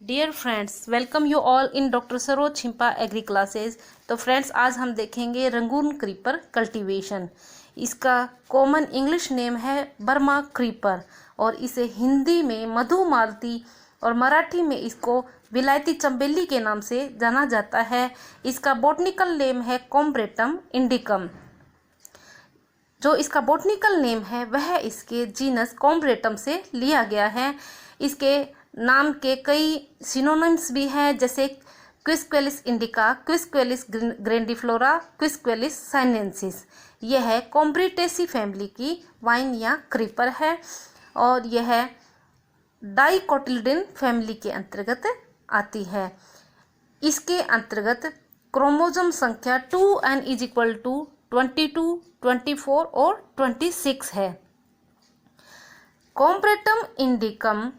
Dear friends, welcome you all in doctor Saroj Chhimpa agri classes. तो friends, आज हम देखेंगे रंगून क्रीपर कल्टीवेशन। इसका कॉमन इंग्लिश नेम है बर्मा क्रीपर और इसे हिंदी में मधुमालती और मराठी में इसको विलायती चंबेली के नाम से जाना जाता है। इसका बॉटनिकल नेम है कॉम्ब्रेटम इंडिकम। जो इसका बॉटनिकल नेम है वह इसके जीनस कॉम्ब्रेटम से लिया गया है। इसके नाम के कई सिनोनिम्स भी हैं, जैसे क्विस्क्वेलिस इंडिका, क्विस्क्वेलिस ग्रैंडिफ्लोरा, क्विस्क्वेलिस साइनेंसिस। यह है कॉम्ब्रेटेसी फैमिली की वाइन या क्रीपर है और यह डाइकोटिल्डिन फैमिली के अंतर्गत आती है। इसके अंतर्गत क्रोमोसोम संख्या 2n इज इक्वल टू 22, 24 और 26 है। कॉम्ब्रेटम इंडिकम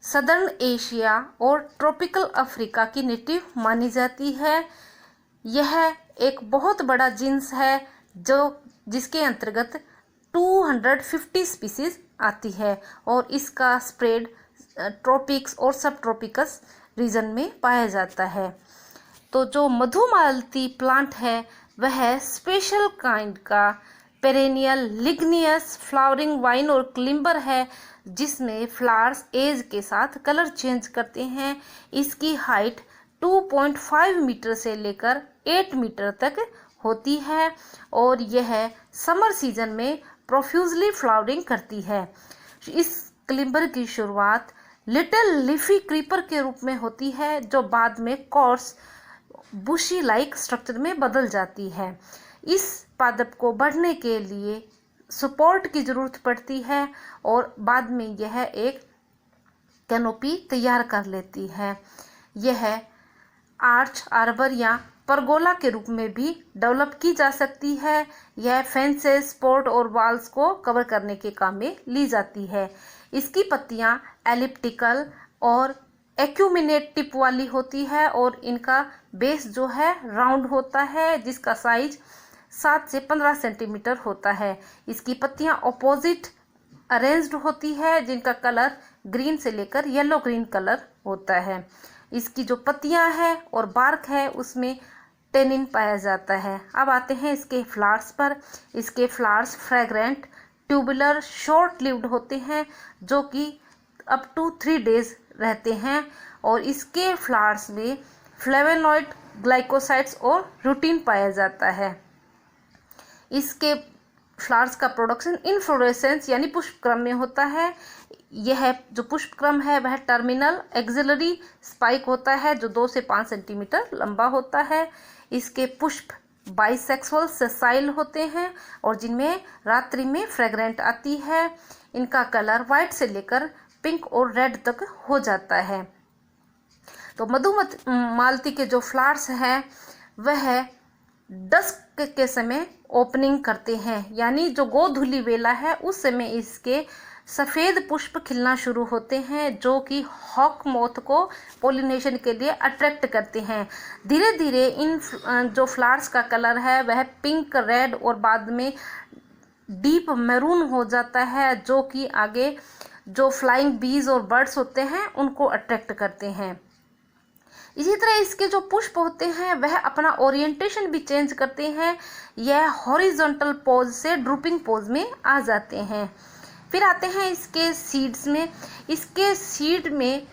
सदर्न एशिया और ट्रॉपिकल अफ्रीका की नेटिव मानी जाती है। यह एक बहुत बड़ा जीन्स है जिसके अंतर्गत 250 स्पीसीज आती है और इसका स्प्रेड ट्रॉपिक्स और सब ट्रॉपिकस रीजन में पाया जाता है। तो जो मधुमालती प्लांट है वह स्पेशल काइंड का पेरेनियल लिग्नियस फ्लावरिंग वाइन और क्लिम्बर है, जिसमें फ्लावर्स एज के साथ कलर चेंज करते हैं। इसकी हाइट 2.5 मीटर से लेकर 8 मीटर तक होती है और यह समर सीजन में प्रोफ्यूजली फ्लावरिंग करती है। इस क्लिम्बर की शुरुआत लिटिल लीफी क्रीपर के रूप में होती है, जो बाद में कोर्स बुशी लाइक स्ट्रक्चर में बदल जाती है। इस पादप को बढ़ने के लिए सपोर्ट की ज़रूरत पड़ती है और बाद में यह एक कैनोपी तैयार कर लेती है। यह आर्च, आर्बर या परगोला के रूप में भी डेवलप की जा सकती है। यह फेंसेस, पोर्ट और वॉल्स को कवर करने के काम में ली जाती है। इसकी पत्तियां एलिप्टिकल और एक्यूमिनेट टिप वाली होती है और इनका बेस जो है राउंड होता है, जिसका साइज 7 से 15 सेंटीमीटर होता है। इसकी पत्तियां ऑपोजिट अरेंज्ड होती है, जिनका कलर ग्रीन से लेकर येलो ग्रीन कलर होता है। इसकी जो पत्तियां हैं और बार्क है उसमें टेनिन पाया जाता है। अब आते हैं इसके फ्लावर्स पर। इसके flowers fragrant, tubular, short lived होते हैं, जो कि अप टू 3 डेज रहते हैं और इसके फ्लावर्स में फ्लेवोनॉइड, ग्लाइकोसाइड्स और रूटीन पाया जाता है। इसके फ्लावर्स का प्रोडक्शन इनफ्लोरेसेंस यानी पुष्पक्रम में होता है। यह जो पुष्पक्रम है वह टर्मिनल एक्सिलरी स्पाइक होता है, जो 2 से 5 सेंटीमीटर लंबा होता है। इसके पुष्प बाइसेक्सुअल सेसाइल होते हैं और जिनमें रात्रि में फ्रेग्रेंट आती है। इनका कलर वाइट से लेकर पिंक और रेड तक हो जाता है। तो मधुमालती के जो फ्लावर्स हैं वह डस्क के समय ओपनिंग करते हैं, यानी जो गोधूली वेला है उस समय इसके सफ़ेद पुष्प खिलना शुरू होते हैं, जो कि हॉक मोथ को पोलिनेशन के लिए अट्रैक्ट करते हैं। धीरे धीरे इन जो फ्लावर्स का कलर है वह पिंक, रेड और बाद में डीप मैरून हो जाता है, जो कि आगे जो फ्लाइंग बीज और बर्ड्स होते हैं उनको अट्रैक्ट करते हैं। इसी तरह इसके जो पुष्प होते हैं वह अपना ओरिएंटेशन भी चेंज करते हैं। यह हॉरिजॉन्टल पोज से ड्रूपिंग पोज में आ जाते हैं। फिर आते हैं इसके सीड्स में। इसके सीड में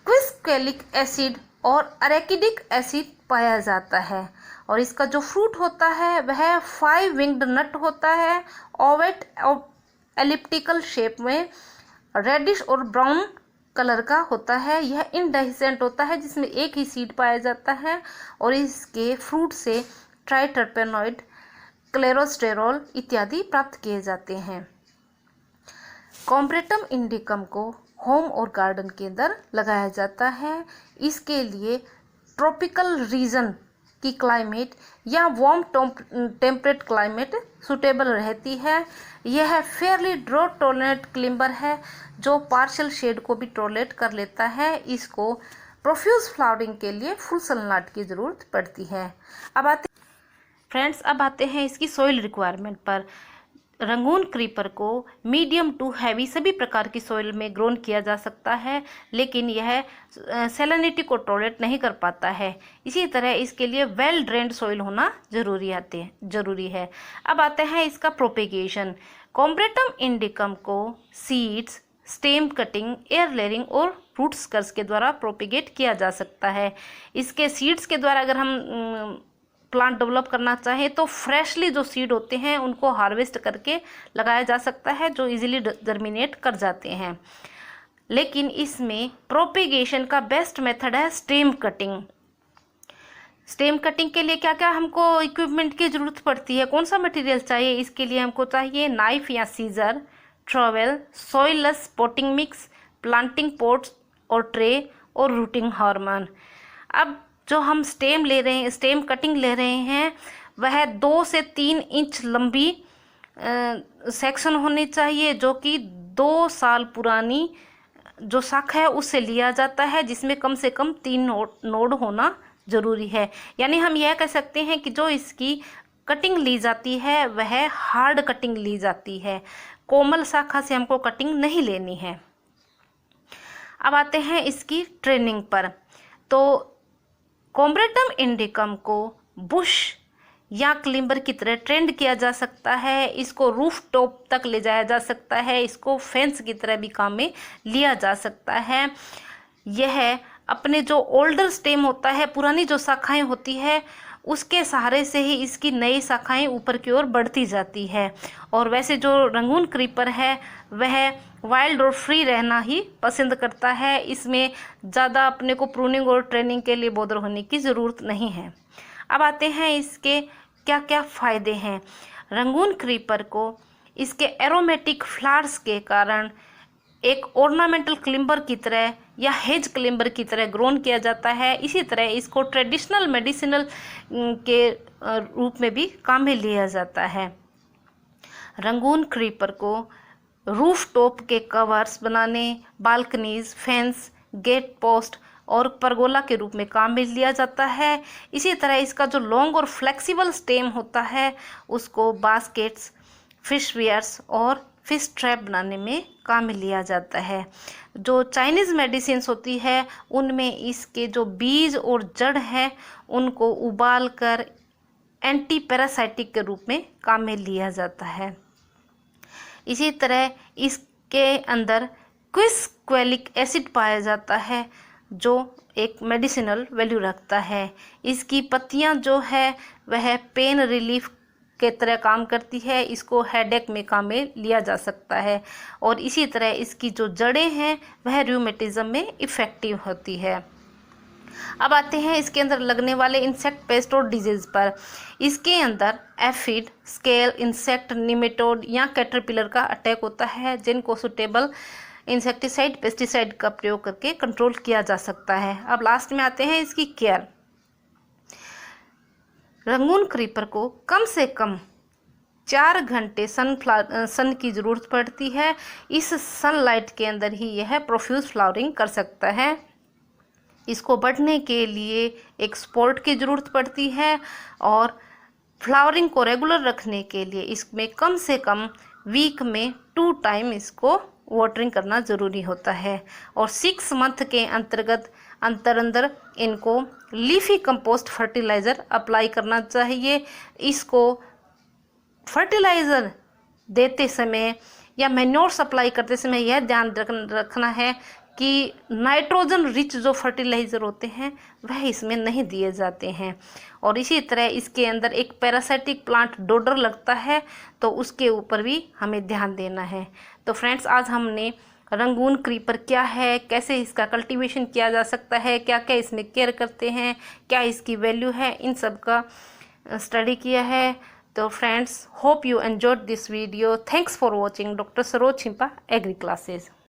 क्विस्क्वेलिक एसिड और अरेकिडिक एसिड पाया जाता है और इसका जो फ्रूट होता है वह 5 विंग्ड नट होता है, ओवेट और एलिप्टिकल शेप में, रेडिश और ब्राउन कलर का होता है। यह इनडेhiscent होता है, जिसमें एक ही सीड पाया जाता है और इसके फ्रूट से ट्राइटरपेनॉइड, क्लेरोस्टेरोल इत्यादि प्राप्त किए जाते हैं। कॉम्ब्रेटम इंडिकम को होम और गार्डन के अंदर लगाया जाता है। इसके लिए ट्रॉपिकल रीजन की क्लाइमेट या वार्म टेम्परेट क्लाइमेट सुटेबल रहती है। यह फेयरली ड्रॉट टॉलरेंट क्लिम्बर है, जो पार्शियल शेड को भी टॉलरेट कर लेता है। इसको प्रोफ्यूज फ्लावरिंग के लिए फुल सनलाइट की ज़रूरत पड़ती है। अब आते हैं इसकी सॉइल रिक्वायरमेंट पर। रंगून क्रीपर को मीडियम टू हैवी सभी प्रकार की सॉइल में ग्रोन किया जा सकता है, लेकिन यह सैलिनिटी को टॉलरेट नहीं कर पाता है। इसी तरह इसके लिए वेल ड्रेन्ड सॉइल होना जरूरी है। अब आते हैं इसका प्रोपेगेशन। कॉम्ब्रेटम इंडिकम को seeds, stem cutting, air layering और रूट स्कर्स के द्वारा प्रोपेगेट किया जा सकता है। इसके सीड्स के द्वारा अगर हम प्लांट डेवलप करना चाहें तो फ्रेशली जो सीड होते हैं उनको हार्वेस्ट करके लगाया जा सकता है, जो इजीली जर्मिनेट कर जाते हैं। लेकिन इसमें प्रोपेगेशन का बेस्ट मेथड है स्टेम कटिंग। स्टेम कटिंग के लिए क्या क्या हमको इक्विपमेंट की ज़रूरत पड़ती है, कौन सा मटेरियल चाहिए? इसके लिए हमको चाहिए नाइफ या scissor, trowel, soilless potting mix, planting pots और ट्रे और रूटिंग हार्मोन। अब जो हम स्टेम कटिंग ले रहे हैं वह 2 से 3 इंच लंबी सेक्शन होनी चाहिए, जो कि 2 साल पुरानी जो शाखा है उससे लिया जाता है, जिसमें कम से कम 3 नोड होना जरूरी है। यानी हम यह कह सकते हैं कि जो इसकी कटिंग ली जाती है वह हार्ड कटिंग ली जाती है, कोमल शाखा से हमको कटिंग नहीं लेनी है। अब आते हैं इसकी ट्रेनिंग पर। तो कॉम्ब्रेटम इंडिकम को बुश या क्लिम्बर की तरह ट्रेंड किया जा सकता है, इसको रूफ टॉप तक ले जाया जा सकता है, इसको फेंस की तरह भी काम में लिया जा सकता है। यह अपने जो ओल्डर स्टेम होता है, पुरानी जो शाखाएं होती है, उसके सहारे से ही इसकी नई शाखाएं ऊपर की ओर बढ़ती जाती है। और वैसे जो रंगून क्रीपर है वह वाइल्ड और फ्री रहना ही पसंद करता है, इसमें ज़्यादा अपने को प्रूनिंग और ट्रेनिंग के लिए बॉदर होने की ज़रूरत नहीं है। अब आते हैं इसके क्या क्या फ़ायदे हैं। रंगून क्रीपर को इसके एरोमेटिक फ्लावर्स के कारण एक ऑर्नामेंटल क्लिम्बर की तरह या हेज क्लिम्बर की तरह ग्रोन किया जाता है। इसी तरह इसको ट्रेडिशनल मेडिसिनल के रूप में भी काम में लिया जाता है। रंगून क्रीपर को रूफ टॉप के कवर्स बनाने, बालकनीज, फेंस, गेट पोस्ट और परगोला के रूप में काम में लिया जाता है। इसी तरह इसका जो लॉन्ग और फ्लेक्सिबल स्टेम होता है उसको बास्केट्स, फिश वेयर्स और फिश ट्रैप बनाने में काम में लिया जाता है। जो चाइनीज़ मेडिसिन्स होती है उनमें इसके जो बीज और जड़ है उनको उबाल कर एंटी पैरासाइटिक के रूप में काम में लिया जाता है। इसी तरह इसके अंदर क्विस्क्वेलिक एसिड पाया जाता है जो एक मेडिसिनल वैल्यू रखता है। इसकी पत्तियां जो है वह पेन रिलीफ के तरह काम करती है, इसको हेडेक में काम में लिया जा सकता है। और इसी तरह इसकी जो जड़ें हैं वह रूमेटिज्म में इफ़ेक्टिव होती है। अब आते हैं इसके अंदर लगने वाले इंसेक्ट पेस्ट और डिजीज़ पर। इसके अंदर एफिड, स्केल इंसेक्ट, निमेटोड या कैटरपिलर का अटैक होता है, जिनको सुटेबल इंसेक्टिसाइड, पेस्टिसाइड का प्रयोग करके कंट्रोल किया जा सकता है। अब लास्ट में आते हैं इसकी केयर। रंगून क्रीपर को कम से कम 4 घंटे सन की ज़रूरत पड़ती है। इस सनलाइट के अंदर ही यह प्रोफ्यूज फ्लावरिंग कर सकता है। इसको बढ़ने के लिए एक सपोर्ट की ज़रूरत पड़ती है और फ्लावरिंग को रेगुलर रखने के लिए इसमें कम से कम वीक में 2 टाइम इसको वाटरिंग करना ज़रूरी होता है। और 6 मंथ के अंदर इनको लीफी कंपोस्ट फर्टिलाइज़र अप्लाई करना चाहिए। इसको फर्टिलाइज़र देते समय या मैन्योर सप्लाई करते समय यह ध्यान रखना है कि नाइट्रोजन रिच जो फर्टिलाइज़र होते हैं वह इसमें नहीं दिए जाते हैं। और इसी तरह इसके अंदर एक पैरासाइटिक प्लांट डोडर लगता है, तो उसके ऊपर भी हमें ध्यान देना है। तो फ्रेंड्स, आज हमने रंगून क्रीपर क्या है, कैसे इसका कल्टीवेशन किया जा सकता है, क्या क्या इसमें केयर करते हैं, क्या इसकी वैल्यू है, इन सब का स्टडी किया है। तो friends, hope you enjoyed this video. Thanks for watching doctor Saroj Chhimpa agri classes.